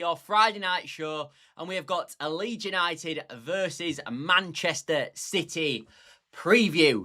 your Friday night show, and we have got a Leeds United versus Manchester City preview.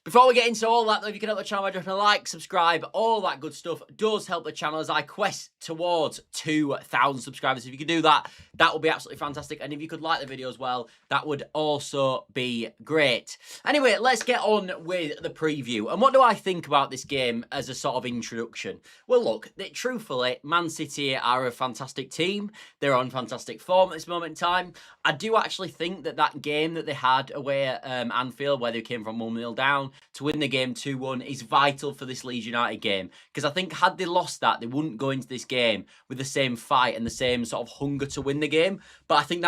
Before we get into all that, though, if you can help the channel by dropping a like, subscribe, all that good stuff does help the channel as I quest towards 2,000 subscribers. If you could do that, that would be absolutely fantastic. And if you could like the video as well, that would also be great. Anyway, let's get on with the preview. And what do I think about this game as a sort of introduction? Well, look, truthfully, Man City are a fantastic team. They're on fantastic form at this moment in time. I do actually think that that game that they had away at Anfield, where they came from 1-0 down to win the game 2-1, is vital for this Leeds United game. Because I think had they lost that, they wouldn't go into this game with the same fight and the same sort of hunger to win the game. But I think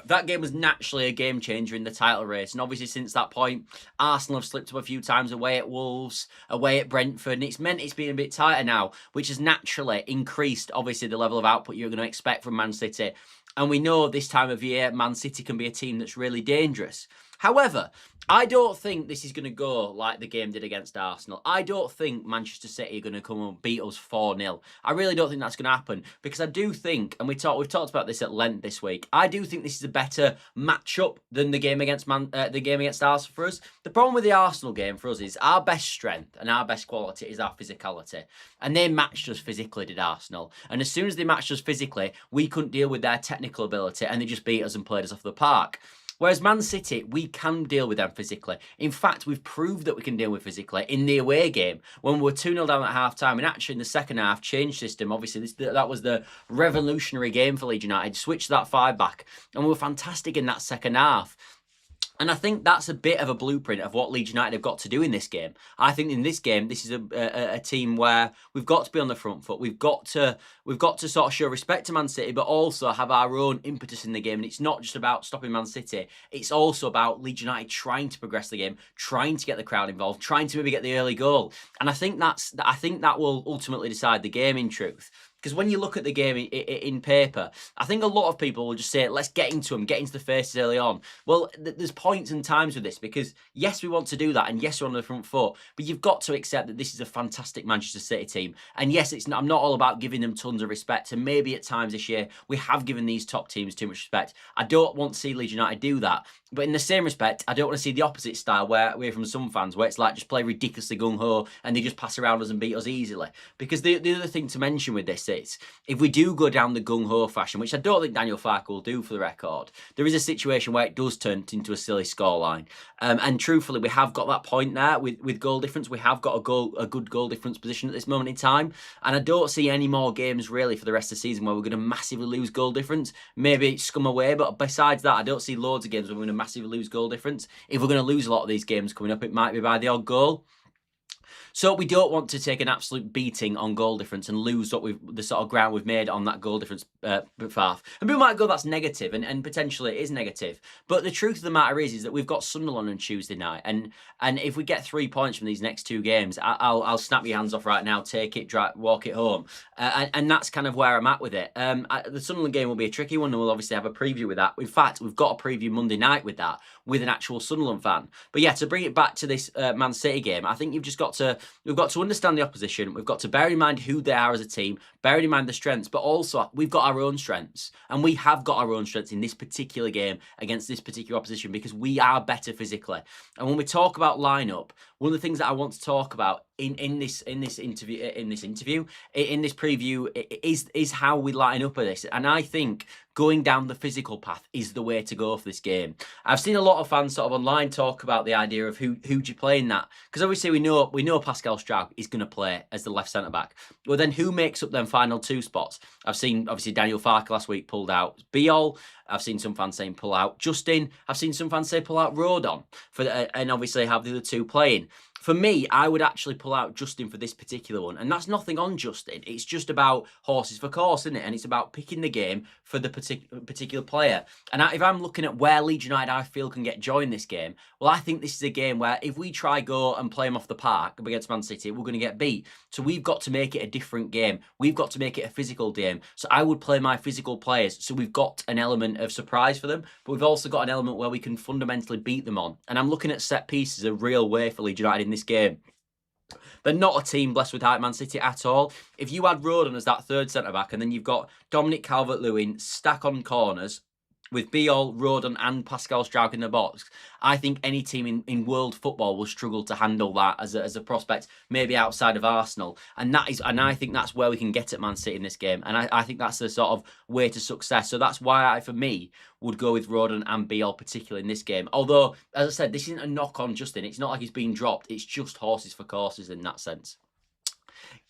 that game was naturally a game changer in the title race. And obviously since that point, Arsenal have slipped up a few times away at Wolves, away at Brentford, and it's meant it's been a bit tighter now, which has naturally increased, obviously, the level of output you're going to expect from Man City. And we know this time of year, Man City can be a team that's really dangerous. However, I don't think this is going to go like the game did against Arsenal. I don't think Manchester City are going to come and beat us 4-0. I really don't think that's going to happen, because I do think, and we've talked about this at length this week, I do think this is a better matchup than the game against Arsenal for us. The problem with the Arsenal game for us is our best strength and our best quality is our physicality. And they matched us physically, did Arsenal. And as soon as they matched us physically, we couldn't deal with their technical ability and they just beat us and played us off the park. Whereas Man City, we can deal with them physically. In fact, we've proved that we can deal with physically in the away game when we were 2-0 down at half-time, and actually in the second half changed system. Obviously, that was the revolutionary game for Leeds United. Switched that 5 back, and we were fantastic in that second half. And I think that's a bit of a blueprint of what Leeds United have got to do in this game. I think in this game, this is a team where we've got to be on the front foot. We've got to sort of show respect to Man City, but also have our own impetus in the game. And it's not just about stopping Man City. It's also about Leeds United trying to progress the game, trying to get the crowd involved, trying to maybe get the early goal. And I think that will ultimately decide the game, in truth. Because when you look at the game in paper, I think a lot of people will just say, let's get into them, get into the faces early on. Well, there's points and times with this, because yes, we want to do that, and yes, we're on the front foot, but you've got to accept that this is a fantastic Manchester City team. And yes, I'm not all about giving them tons of respect, and maybe at times this year, we have given these top teams too much respect. I don't want to see Leeds United do that. But in the same respect, I don't want to see the opposite style where we're from some fans, where it's like just play ridiculously gung-ho and they just pass around us and beat us easily. Because the other thing to mention with this is, if we do go down the gung-ho fashion, which I don't think Daniel Farke will do for the record, there is a situation where it does turn into a silly scoreline. And truthfully, we have got that point there with goal difference. We have got a good goal difference position at this moment in time. And I don't see any more games really for the rest of the season where we're going to massively lose goal difference. Maybe it's scum away, but besides that, I don't see loads of games where we're going to massively lose goal difference. If we're going to lose a lot of these games coming up, it might be by the odd goal. So we don't want to take an absolute beating on goal difference and lose the sort of ground we've made on that goal difference path. And people might go, that's negative, and potentially it is negative. But the truth of the matter is that we've got Sunderland on Tuesday night, and if we get 3 points from these next 2 games, I'll snap your hands off right now, take it, walk it home, and that's kind of where I'm at with it. The Sunderland game will be a tricky one, and we'll obviously have a preview with that. In fact, we've got a preview Monday night with that, with an actual Sunderland fan. But yeah, to bring it back to this Man City game, I think we've got to understand the opposition. We've got to bear in mind who they are as a team, bear in mind the strengths, but also we've got our own strengths. And we have got our own strengths in this particular game against this particular opposition, because we are better physically. And when we talk about lineup, one of the things that I want to talk about in this preview is how we line up with this. And I think going down the physical path is the way to go for this game. I've seen a lot of fans sort of online talk about the idea of who do you play in that, because obviously we know Pascal Struijk is going to play as the left centre back. Well, then who makes up them final 2 spots? I've seen obviously Daniel Farke last week pulled out Biol. I've seen some fans saying pull out Justin. I've seen some fans say pull out Rodon and obviously have the other 2 playing. For me, I would actually pull out Justin for this particular one. And that's nothing on Justin. It's just about horses for course, isn't it? And it's about picking the game for the particular player. And if I'm looking at where Leeds United, I feel, can get joy in this game, well, I think this is a game where if we try go and play them off the park against Man City, we're going to get beat. So we've got to make it a different game. We've got to make it a physical game. So I would play my physical players. So we've got an element of surprise for them, but we've also got an element where we can fundamentally beat them on. And I'm looking at set pieces a real way for Leeds United in this game. They're not a team blessed with height, Man City, at all. If you had Rodon as that third centre-back, and then you've got Dominic Calvert-Lewin stack on corners, with Biol, Rodon and Pascal Struijk in the box, I think any team in world football will struggle to handle that as a prospect, maybe outside of Arsenal. And I think that's where we can get at Man City in this game. And I think that's the sort of way to success. So that's why for me, would go with Rodon and Biol, particularly in this game. Although, as I said, this isn't a knock on Justin. It's not like he's being dropped. It's just horses for courses in that sense.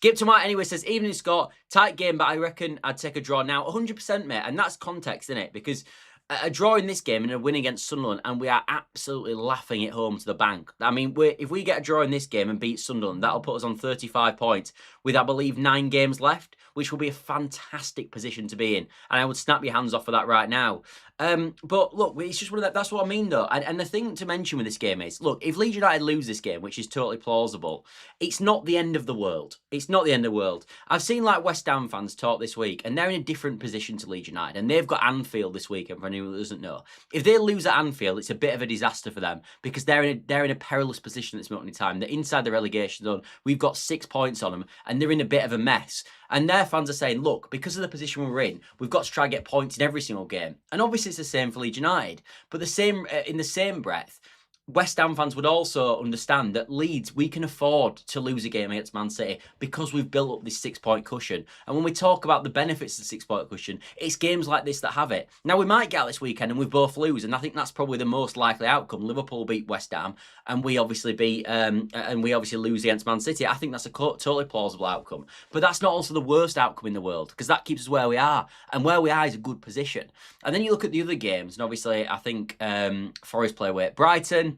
Gip to Mike anyway says, evening Scott, tight game, but I reckon I'd take a draw now. 100%, mate. And that's context, isn't it? Because a draw in this game and a win against Sunderland, and we are absolutely laughing it home to the bank. I mean, if we get a draw in this game and beat Sunderland, that'll put us on 35 points with, I believe, 9 games left, which will be a fantastic position to be in. And I would snap your hands off for that right now. But look, it's just one of that. That's what I mean, though. And the thing to mention with this game is, look, if Leeds United lose this game, which is totally plausible, it's not the end of the world. It's not the end of the world. I've seen like West Ham fans talk this week, and they're in a different position to Leeds United, and they've got Anfield this weekend. For anyone that doesn't know, if they lose at Anfield, it's a bit of a disaster for them because they're in a perilous position at this moment in time. They're inside the relegation zone. We've got 6 points on them, and they're in a bit of a mess. And their fans are saying, look, because of the position we're in, we've got to try and get points in every single game. And obviously it's the same for Leeds United. But in the same breath, West Ham fans would also understand that Leeds, we can afford to lose a game against Man City because we've built up this 6-point cushion. And when we talk about the benefits of the 6-point cushion, it's games like this that have it. Now, we might get out this weekend and we both lose, and I think that's probably the most likely outcome. Liverpool beat West Ham, and we obviously lose against Man City. I think that's a totally plausible outcome. But that's not also the worst outcome in the world, because that keeps us where we are, and where we are is a good position. And then you look at the other games, and obviously I think Forest play away at Brighton.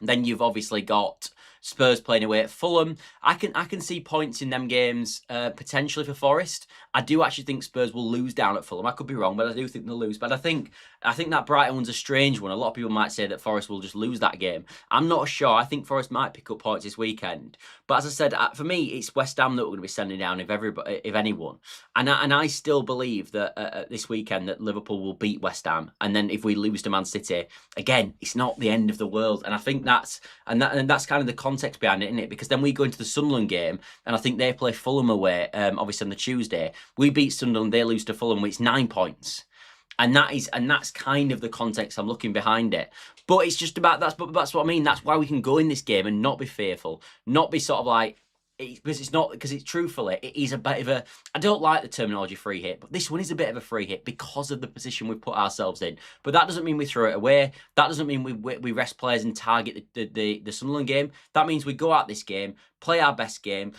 Then you've obviously got Spurs playing away at Fulham. I can see points in them games potentially for Forest. I do actually think Spurs will lose down at Fulham. I could be wrong, but I do think they'll lose. But I think that Brighton one's a strange one. A lot of people might say that Forest will just lose that game. I'm not sure. I think Forest might pick up points this weekend. But as I said, for me, it's West Ham that we're going to be sending down if anyone. And I still believe that this weekend that Liverpool will beat West Ham. And then if we lose to Man City, again, it's not the end of the world. And I think that's kind of the context behind it, isn't it? Because then we go into the Sunderland game, and I think they play Fulham away, obviously on the Tuesday. We beat Sunderland, they lose to Fulham, it's 9 points. And that's kind of the context I'm looking behind it. But it's just about that's what I mean. That's why we can go in this game and not be fearful, not be sort of like, because it's truthfully, it is a bit of a, I don't like the terminology free hit, but this one is a bit of a free hit because of the position we've put ourselves in. But that doesn't mean we throw it away. That doesn't mean we rest players and target the Sunderland game. That means we go out this game, play our best game,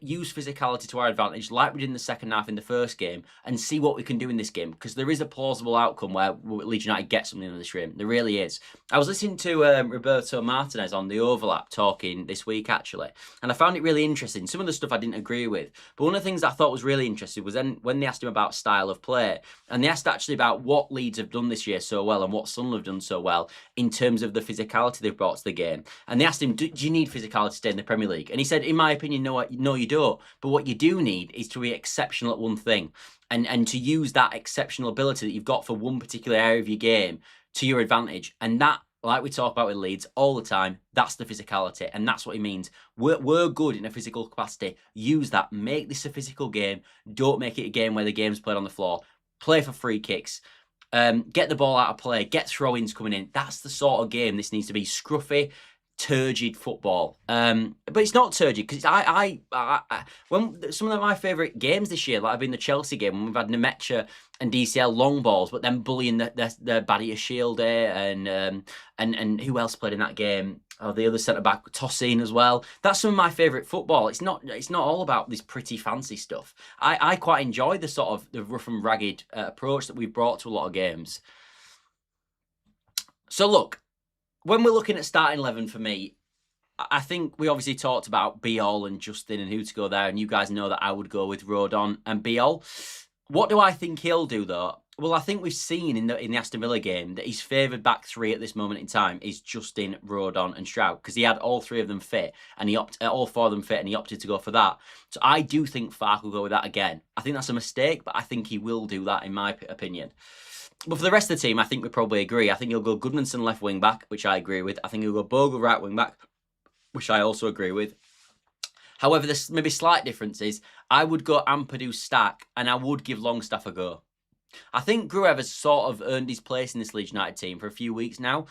use physicality to our advantage like we did in the second half in the first game, and see what we can do in this game, because there is a plausible outcome where Leeds United get something in this game. There really is. I was listening to Roberto Martinez on The Overlap talking this week, actually, and I found it really interesting. Some of the stuff I didn't agree with, but one of the things I thought was really interesting was then when they asked him about style of play, and they asked actually about what Leeds have done this year so well and what Sunderland have done so well in terms of the physicality they've brought to the game. And they asked him, do you need physicality to stay in the Premier League? And he said, in my opinion, no, you don't. But what you do need is to be exceptional at one thing, and to use that exceptional ability that you've got for one particular area of your game to your advantage. And that, like we talk about with Leeds all the time, that's the physicality. And that's what he means. We're good in a physical capacity. Use that. Make this a physical game. Don't make it a game where the game's played on the floor. Play for free kicks. Get the ball out of play. Get throw-ins coming in. That's the sort of game this needs to be. Scruffy, turgid football, but it's not turgid, because when some of my favourite games this year, like have been the Chelsea game when we've had Nemecha and DCL long balls, but then bullying the Badia Shield and who else played in that game? Oh, the other centre back, Tosin as well. That's some of my favourite football. It's not all about this pretty fancy stuff. I quite enjoy the sort of the rough and ragged approach that we've brought to a lot of games. So look, when we're looking at starting 11 for me, I think we obviously talked about Biol and Justin and who to go there, and you guys know that I would go with Rodon and Biol. What do I think he'll do, though? Well, I think we've seen in the Aston Villa game that his favoured back three at this moment in time is Justin, Rodon and Struijk, because he had all three of them fit, and all four of them fit, and he opted to go for that. So I do think Farke will go with that again. I think that's a mistake, but I think he will do that, in my opinion. But for the rest of the team, I think we probably agree. I think he'll go Goodmanson left wing back, which I agree with. I think he'll go Bogle right wing back, which I also agree with. However, there's maybe slight differences. I would go Ampadu Stack, and I would give Longstaff a go. I think Gruev has sort of earned his place in this Leeds United team for a few weeks now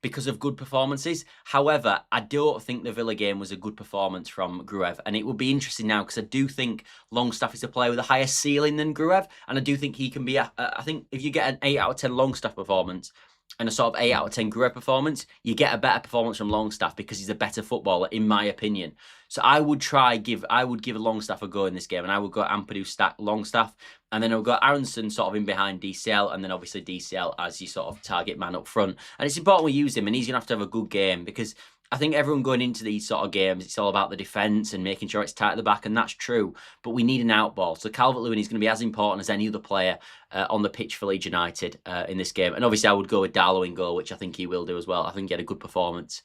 because of good performances. However, I don't think the Villa game was a good performance from Gruev, and it will be interesting now because I do think Longstaff is a player with a higher ceiling than Gruev, and I do think he can be, I think if you get an 8 out of 10 Longstaff performance and a sort of 8 out of 10 Gruev performance, you get a better performance from Longstaff because he's a better footballer, in my opinion. So I would give Longstaff a go in this game, and I would go Ampadu Stack Longstaff, and then I've got Aronson sort of in behind DCL, and then obviously DCL as your sort of target man up front. And it's important we use him, and he's going to have a good game because I think everyone going into these sort of games, it's all about the defence and making sure it's tight at the back, and that's true. But we need an outball. So Calvert-Lewin is going to be as important as any other player on the pitch for Leeds United in this game. And obviously I would go with Darlow in goal, which I think he will do as well. I think he had a good performance,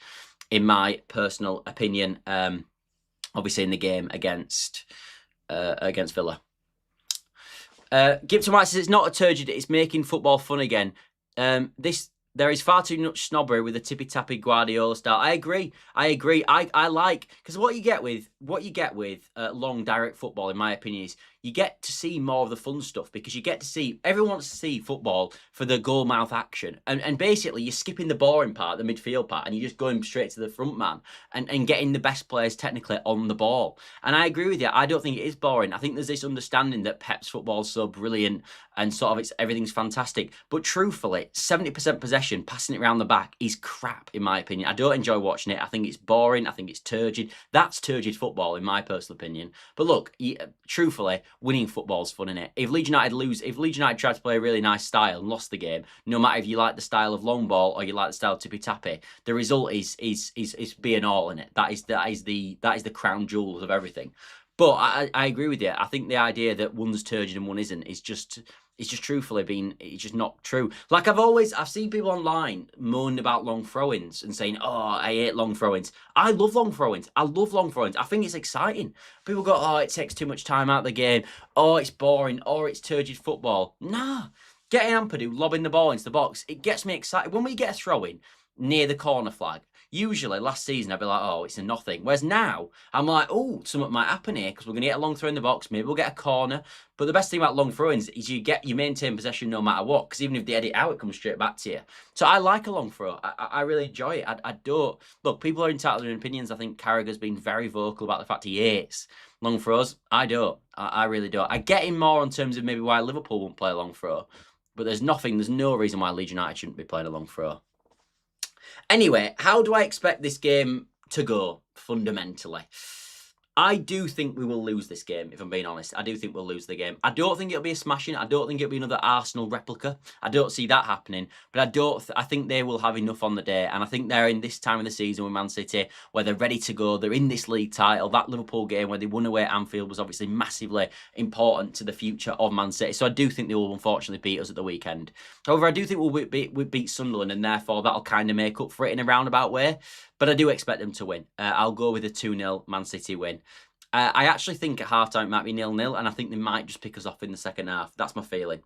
in my personal opinion, obviously in the game against Villa. Gibson White says it's not a turgid, it's making football fun again. There is far too much snobbery with the tippy-tappy Guardiola style. I agree. I like, because what you get with long direct football, in my opinion, is you get to see more of the fun stuff because you get to see, everyone wants to see football for the goal mouth action. And basically you're skipping the boring part, the midfield part, and you're just going straight to the front man and getting the best players technically on the ball. And I agree with you. I don't think it is boring. I think there's this understanding that Pep's football is so brilliant and sort of everything's fantastic. But truthfully, 70% possession, passing it around the back is crap, in my opinion. I don't enjoy watching it. I think it's boring. I think it's turgid. That's turgid football, in my personal opinion. But look, truthfully, winning football's fun, innit? If Leeds United tried to play a really nice style and lost the game, no matter if you like the style of long ball or you like the style of tippy tappy, the result is being all in it. That is the crown jewels of everything. But I agree with you. I think the idea that one's turgid and one isn't is just truthfully it's just not true. Like I've seen people online moan about long throw-ins and saying, oh, I hate long throw-ins. I love long throw-ins. I think it's exciting. People go, oh, it takes too much time out of the game. Oh, it's boring. Or it's turgid football. Nah. Getting Ampadu, lobbing the ball into the box, it gets me excited. When we get a throw-in near the corner flag, usually last season I'd be like, oh, it's a nothing. Whereas now I'm like, oh, something might happen here because we're going to get a long throw in the box. Maybe we'll get a corner. But the best thing about long throw-ins is you maintain possession no matter what, because even if they edit out, it comes straight back to you. So I like a long throw. I really enjoy it. I don't. Look, people are entitled to their opinions. I think Carragher's been very vocal about the fact he hates long throws. I don't. I really don't. I get him more in terms of maybe why Liverpool won't play a long throw. But there's no reason why Leeds United shouldn't be playing a long throw. Anyway, how do I expect this game to go, fundamentally? I do think we will lose this game, if I'm being honest. I do think we'll lose the game. I don't think it'll be a smashing. I don't think it'll be another Arsenal replica. I don't see that happening. But I think they will have enough on the day. And I think they're in this time of the season with Man City where they're ready to go. They're in this league title. That Liverpool game where they won away at Anfield was obviously massively important to the future of Man City. So I do think they will unfortunately beat us at the weekend. However, I do think we'll beat Sunderland, and therefore that'll kind of make up for it in a roundabout way. But I do expect them to win. I'll go with a 2-0 Man City win. I actually think at half-time it might be 0-0, and I think they might just pick us off in the second half. That's my feeling.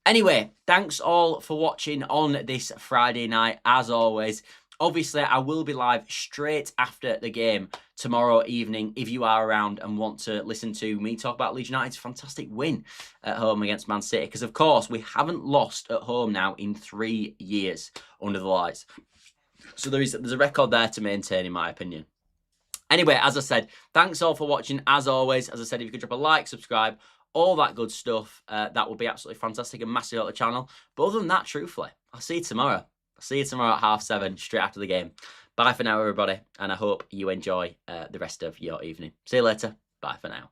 Anyway, thanks all for watching on this Friday night, as always. Obviously, I will be live straight after the game tomorrow evening if you are around and want to listen to me talk about Leeds United's fantastic win at home against Man City. Because, of course, we haven't lost at home now in 3 years under the lights. So there's a record there to maintain, in my opinion. Anyway, as I said, thanks all for watching. As always, as I said, if you could drop a like, subscribe, all that good stuff, that would be absolutely fantastic and massive on the channel. But other than that, truthfully, I'll see you tomorrow. I'll see you tomorrow at 7:30, straight after the game. Bye for now, everybody, and I hope you enjoy the rest of your evening. See you later. Bye for now.